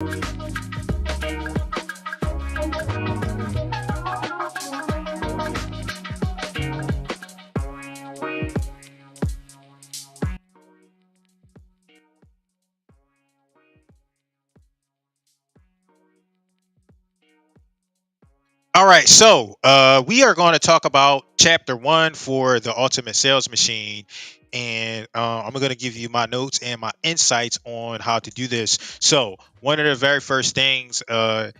All right, so we are going to talk about chapter one for the ultimate sales machine, and I'm going to give you my notes and my insights on how to do this. So, one of the very first things that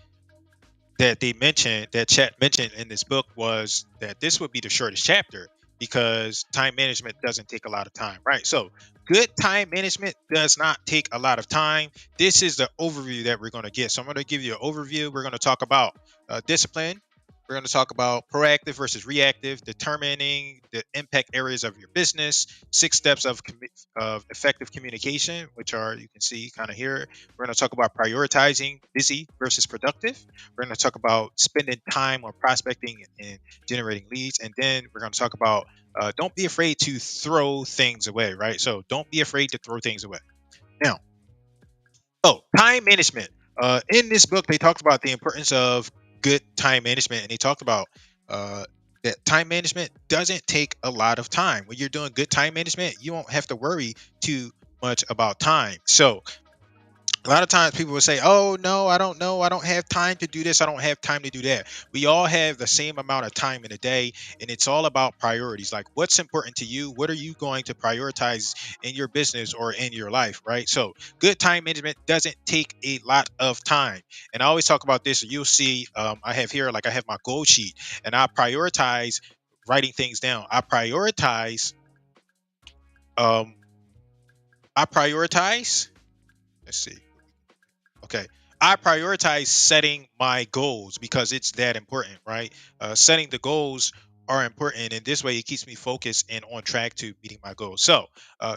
they mentioned, that Chet mentioned in this book, was that this would be the shortest chapter because time management doesn't take a lot of time, right? So, good time management does not take a lot of time. This is the overview that we're going to get. So, I'm going to give you an overview. We're going to talk about discipline. We're going to talk about proactive versus reactive, determining the impact areas of your business, 6 steps of effective communication, which are, you can see kind of here. We're going to talk about prioritizing busy versus productive. We're going to talk about spending time on prospecting and generating leads. And then we're going to talk about don't be afraid to throw things away, right? So don't be afraid to throw things away. Now, time management. In this book, they talked about the importance of good time management, and they talked about uh, that time management doesn't take a lot of time. When you're doing good time management, you won't have to worry too much about time. So a lot of times people will say, "Oh no, I don't know. I don't have time to do this. I don't have time to do that." We all have the same amount of time in a day, and it's all about priorities. Like, what's important to you? What are you going to prioritize in your business or in your life, right? So, good time management doesn't take a lot of time. And I always talk about this. You'll see, I have here, like, I have my goal sheet, and I prioritize writing things down. Um, I prioritize. Let's see. Okay. I prioritize setting my goals because it's that important, right? Setting the goals are important, and this way it keeps me focused and on track to meeting my goals. So,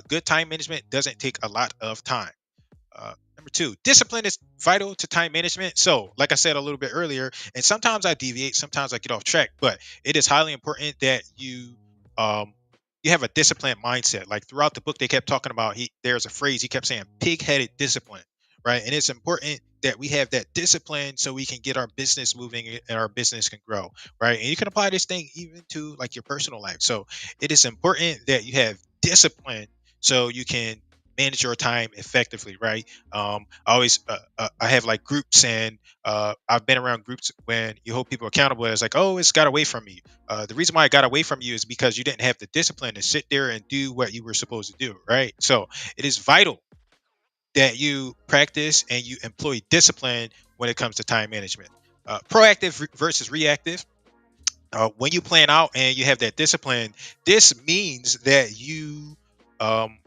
good time management doesn't take a lot of time. Number two, discipline is vital to time management. So, like I said a little bit earlier, and sometimes I deviate, sometimes I get off track, but it is highly important that um, you have a disciplined mindset. Like throughout the book, they kept talking about there's a phrase he kept saying, pig-headed discipline, right? And it's important that we have that discipline so we can get our business moving and our business can grow, right? And you can apply this thing even to like your personal life. So it is important that you have discipline so you can manage your time effectively, right? I always I have like groups, and I've been around groups when you hold people accountable. It's like, oh, it's got away from me. The reason why it got away from you is because you didn't have the discipline to sit there and do what you were supposed to do, right? So it is vital that you practice and you employ discipline when it comes to time management. Proactive versus reactive. When you plan out and you have that discipline, this means that um,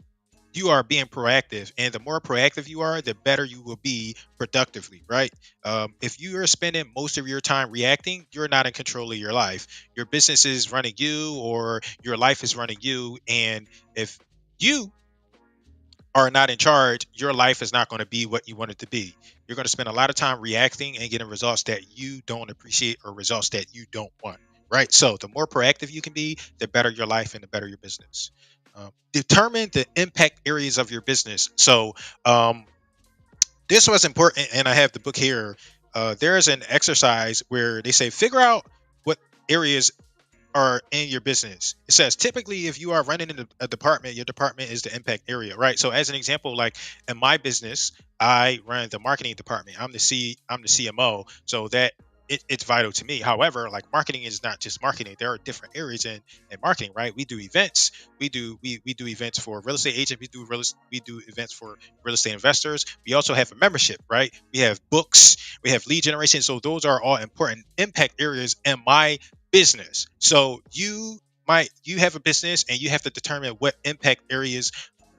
you are being proactive, and the more proactive you are, the better you will be productively, right? If you are spending most of your time reacting, you're not in control of your life. Your business is running you, or your life is running you. And if you are not in charge, your life is not going to be what you want it to be. You're going to spend a lot of time reacting and getting results that you don't appreciate or results that you don't want, right? So the more proactive you can be, the better your life and the better your business. Determine the impact areas of your business. So um, this was important, and I have the book here. There is an exercise where they say figure out what areas are in your business. It says typically if you are running in a department, your department is the impact area, right? So as an example, like in my business, I run the marketing department. I'm the CMO, so that it's vital to me. However, like marketing is not just marketing. There are different areas in marketing, right? We do events. We do events for real estate agents. We do events for real estate investors. We also have a membership, right? We have books. We have lead generation. So those are all important impact areas in my business. So you have a business and you have to determine what impact areas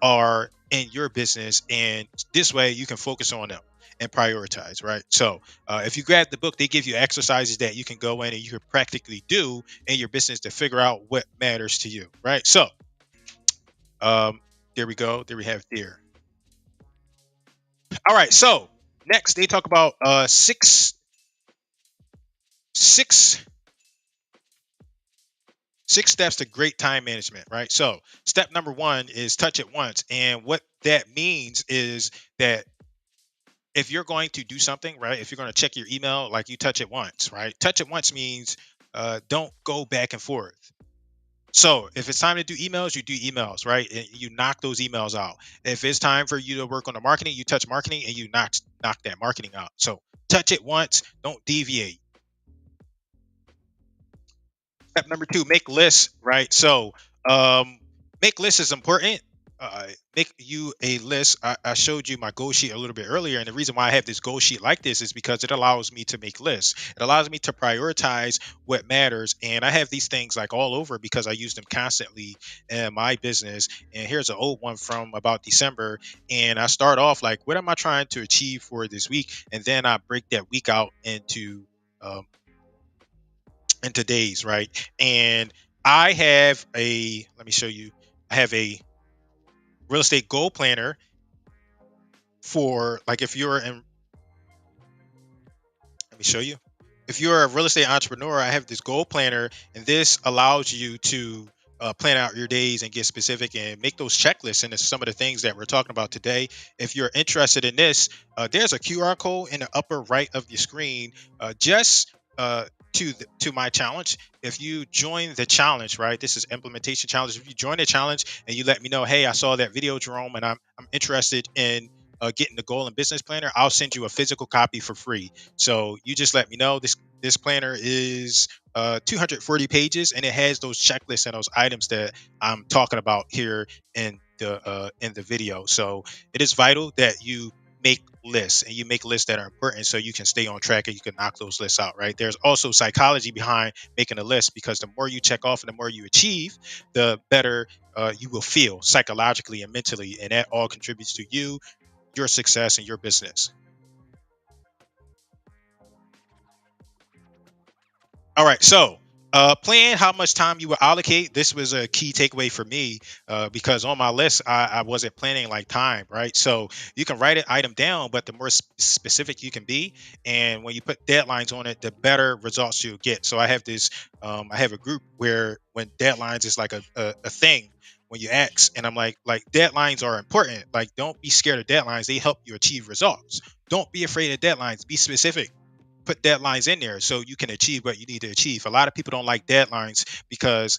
are in your business, and this way you can focus on them and prioritize, right? So if you grab the book, they give you exercises that you can go in and you can practically do in your business to figure out what matters to you, right? So um, there we go. There we have there. All right. So next they talk about six six steps to great time management, right? So, step number one is touch it once. And what that means is that if you're going to do something, right? If you're going to check your email, like you touch it once, right? Touch it once means don't go back and forth. So if it's time to do emails, you do emails, right? And you knock those emails out. If it's time for you to work on the marketing, you touch marketing and you knock that marketing out. So touch it once, don't deviate. Step number two, make lists, right? So make lists is important. Make you a list. I showed you my goal sheet a little bit earlier, and the reason why I have this goal sheet like this is because it allows me to make lists. It allows me to prioritize what matters, and I have these things like all over because I use them constantly in my business. And here's an old one from about December, and I start off like, what am I trying to achieve for this week, and then I break that week out um, into days, right? And I have a, let me show you, I have a real estate goal planner for like if you're in, let me show you. If you're a real estate entrepreneur, I have this goal planner, and this allows you to plan out your days and get specific and make those checklists. And it's some of the things that we're talking about today. If you're interested in this, there's a QR code in the upper right of your screen. Just to my challenge. If you join the challenge, right? This is implementation challenge. If you join the challenge and you let me know, hey, I saw that video, Jerome, and I'm interested in getting the goal and business planner, I'll send you a physical copy for free. So you just let me know. This planner is 240 pages, and it has those checklists and those items that I'm talking about here in the video. So it is vital that you make lists, and you make lists that are important so you can stay on track and you can knock those lists out, right? There's also psychology behind making a list, because the more you check off and the more you achieve, the better you will feel psychologically and mentally, and that all contributes to you, your success, and your business. All right, so plan how much time you will allocate. This was a key takeaway for me because on my list, I wasn't planning like time, right? So you can write an item down, but the more specific you can be, and when you put deadlines on it, the better results you'll get. So I have a group where when deadlines is like a thing. When you ask, and I'm like deadlines are important. Like, don't be scared of deadlines. They help you achieve results. Don't be afraid of deadlines. Be specific, put deadlines in there so you can achieve what you need to achieve. A lot of people don't like deadlines because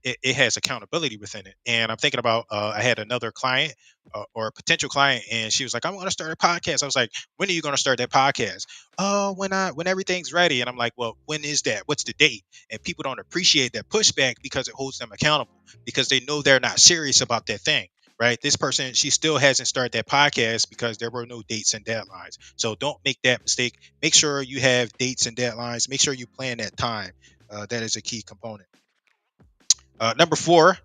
it has accountability within it. And I'm thinking about I had another client or a potential client, and she was like, "I want to start a podcast." I was like, "When are you going to start that podcast?" "Oh, when everything's ready." And I'm like, "Well, when is that? What's the date?" And people don't appreciate that pushback because it holds them accountable, because they know they're not serious about that thing. Right, this person, she still hasn't started that podcast because there were no dates and deadlines. So don't make that mistake. Make sure you have dates and deadlines. Make sure you plan that time. That is a key component. Number four,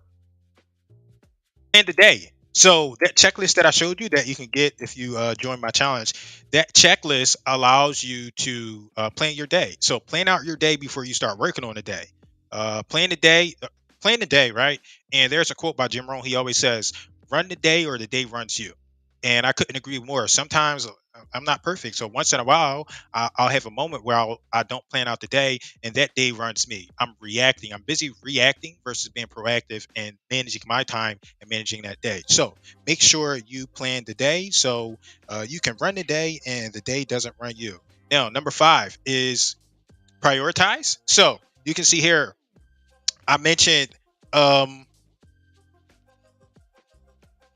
and the day. So that checklist that I showed you that you can get if you join my challenge, that checklist allows you to plan your day. So plan out your day before you start working on the day. Plan the day, plan the day, right? And there's a quote by Jim Rohn. He always says, "Run the day, or the day runs you." And I couldn't agree more. Sometimes I'm not perfect, so once in a while I'll have a moment where I don't plan out the day, and that day runs me. I'm reacting. I'm busy reacting versus being proactive and managing my time and managing that day. So make sure you plan the day so you can run the day and the day doesn't run you. Now, number five is prioritize. So you can see here, I mentioned um,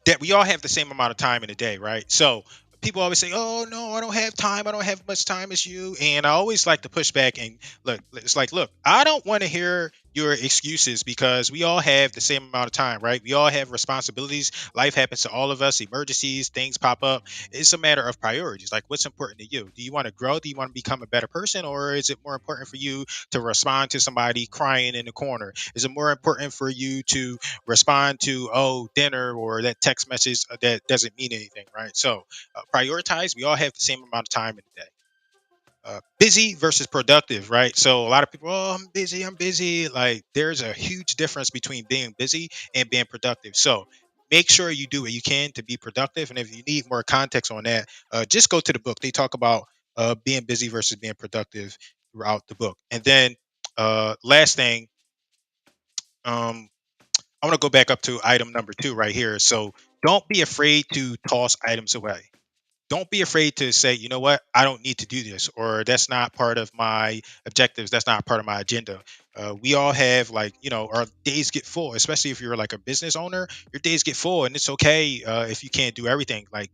that we all have the same amount of time in a day, right? So people always say, "Oh no, I don't have time. I don't have much time as you." And I always like to push back and look. It's like, look, I don't want to hear your excuses, because we all have the same amount of time, right? We all have responsibilities. Life happens to all of us. Emergencies, things pop up. It's a matter of priorities. Like, what's important to you? Do you want to grow? Do you want to become a better person, or is it more important for you to respond to somebody crying in the corner? Is it more important for you to respond to, oh, dinner or that text message that doesn't mean anything, right? So prioritize. We all have the same amount of time in the day. Busy versus productive, right? So a lot of people, "Oh, I'm busy." Like, there's a huge difference between being busy and being productive. So make sure you do what you can to be productive. And if you need more context on that, just go to the book. They talk about being busy versus being productive throughout the book. And then last thing, um, I want to go back up to item number two right here. So don't be afraid to toss items away. don't be afraid to say, you know what, I don't need to do this, or that's not part of my objectives. That's not part of my agenda. We all have, like, our days get full, especially if you're like a business owner. Your days get full, and it's okay if you can't do everything. Like,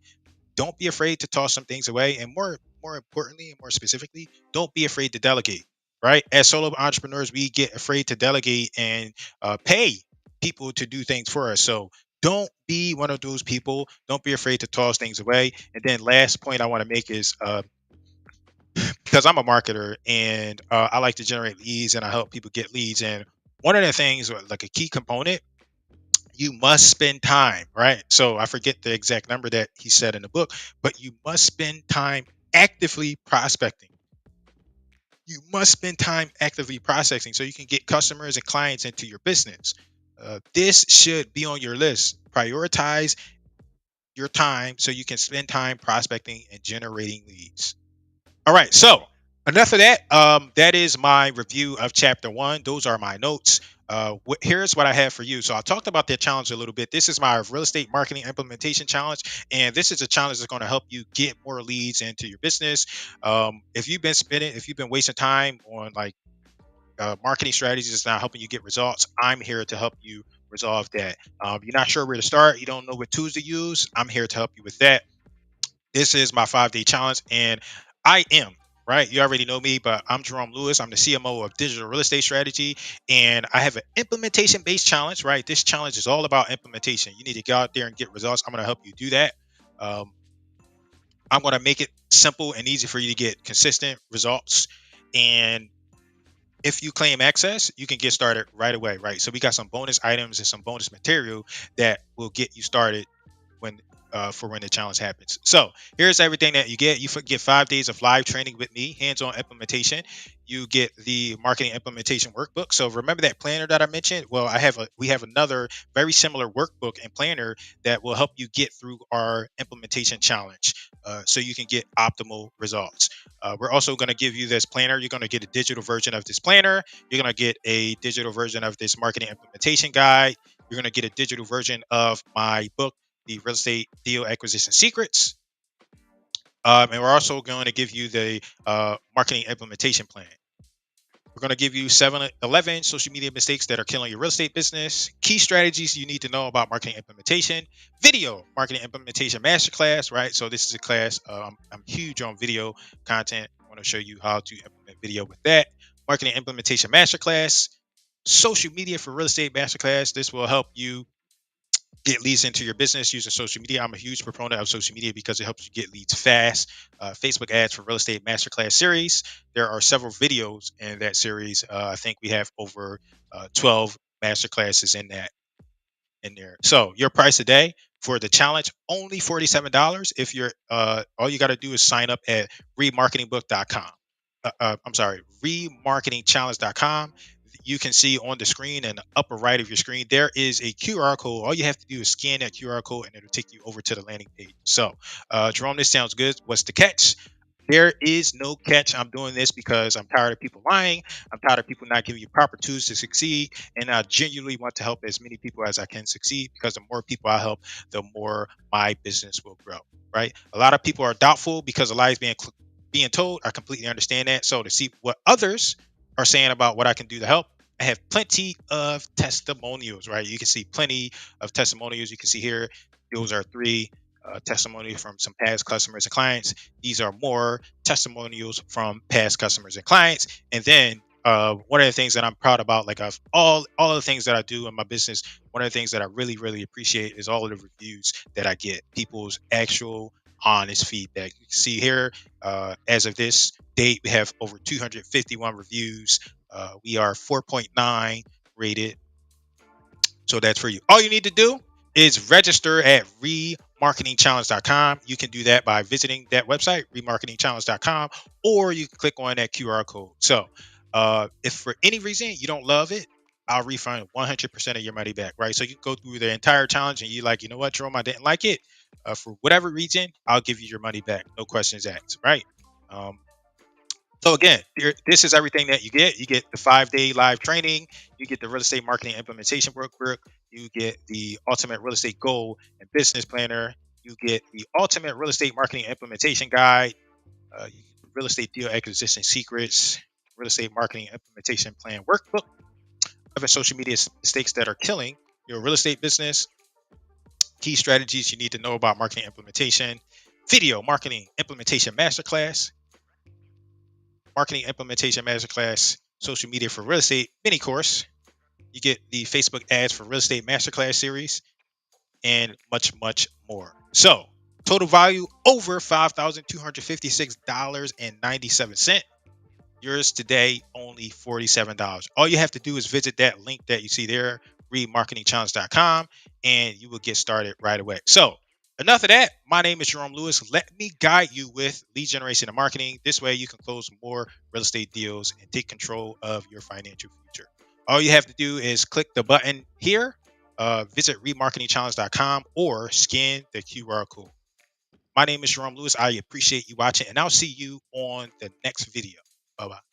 don't be afraid to toss some things away, and more importantly and more specifically, don't be afraid to delegate. Right? As solo entrepreneurs, we get afraid to delegate and pay people to do things for us. So don't be one of those people. Don't be afraid to toss things away. And then last point I want to make is, because I'm a marketer, and I like to generate leads, and I help people get leads. And one of the things, or like a key component, you must spend time, right? So I forget the exact number that he said in the book, but you must spend time actively prospecting. You must spend time actively prospecting so you can get customers and clients into your business. This should be on your list. Prioritize your time so you can spend time prospecting and generating leads. All right, so enough of that. That is my review of chapter one. Those are my notes. Here's what I have for you. So I talked about that challenge a little bit. This is my real estate marketing implementation challenge, and this is a challenge that's going to help you get more leads into your business. If you've been wasting time on like marketing strategies that's not helping you get results, I'm here to help you resolve that. You're not sure where to start, you don't know what tools to use, I'm here to help you with that. This is my 5-day challenge, and I am right. You already know me, but I'm Jerome Lewis. I'm the CMO of Digital Real Estate Strategy, and I have an implementation based challenge. Right, this challenge is all about implementation. You need to go out there and get results. I'm going to help you do that. Um, I'm going to make it simple and easy for you to get consistent results. And if you claim access, you can get started right away. Right, so we got some bonus items and some bonus material that will get you started when for when the challenge happens. So here's everything that you get. You get 5 days of live training with me, hands-on implementation. You get the marketing implementation workbook. So remember that planner that I mentioned? Well, we have another very similar workbook and planner that will help you get through our implementation challenge, so you can get optimal results. We're also going to give you this planner. You're going to get a digital version of this planner. You're going to get a digital version of this marketing implementation guide. You're going to get a digital version of my book, the Real Estate Deal Acquisition Secrets. And we're also going to give you the marketing implementation plan. We're going to give you 11 social media mistakes that are killing your real estate business, key strategies you need to know about marketing implementation, video marketing implementation masterclass, right? So this is a class. I'm huge on video content. I want to show you how to implement video with that. Marketing implementation masterclass, social media for real estate masterclass. This will help you get leads into your business using social media. I'm a huge proponent of social media because it helps you get leads fast. Facebook ads for real estate masterclass series. There are several videos in that series. I think we have over 12 masterclasses in there. So your price today for the challenge, only $47. If you're all you got to do is sign up at remarketingbook.com. I'm sorry, remarketingchallenge.com. You can see on the screen in the upper right of your screen, there is a QR code. All you have to do is scan that QR code and it'll take you over to the landing page. So, Jerome, this sounds good. What's the catch? There is no catch. I'm doing this because I'm tired of people lying. I'm tired of people not giving you proper tools to succeed. And I genuinely want to help as many people as I can succeed, because the more people I help, the more my business will grow. Right? A lot of people are doubtful because a lie is being told. I completely understand that. So to see what others are saying about what I can do to help, I have plenty of testimonials, right? You can see plenty of testimonials. You can see here, those are 3 testimonials from some past customers and clients. These are more testimonials from past customers and clients. And then one of the things that I'm proud about, like of all of the things that I do in my business, one of the things that I really, really appreciate is all of the reviews that I get, people's actual honest feedback. You can see here, as of this date, we have over 251 reviews. We are 4.9 rated. So that's for you. All you need to do is register at remarketingchallenge.com. You can do that by visiting that website, remarketingchallenge.com, or you can click on that QR code. So if for any reason you don't love it, I'll refund 100% of your money back, right? So you can go through the entire challenge and you're like, you know what, Jerome, I didn't like it. For whatever reason, I'll give you your money back. No questions asked, right? Um, so again, this is everything that you get. You get the 5-day live training. You get the real estate marketing implementation workbook. You get the ultimate real estate goal and business planner. You get the ultimate real estate marketing implementation guide, real estate deal acquisition secrets, real estate marketing implementation plan workbook, 7 social media mistakes that are killing your real estate business, key strategies you need to know about marketing implementation, video marketing implementation masterclass, marketing implementation masterclass, social media for real estate mini course. You get the Facebook ads for real estate masterclass series, and much, much more. So, total value over $5,256.97. Yours today, only $47. All you have to do is visit that link that you see there, remarketingchallenge.com, and you will get started right away. So, enough of that. My name is Jerome Lewis. Let me guide you with lead generation and marketing. This way, you can close more real estate deals and take control of your financial future. All you have to do is click the button here, visit remarketingchallenge.com, or scan the QR code. My name is Jerome Lewis. I appreciate you watching, and I'll see you on the next video. Bye bye.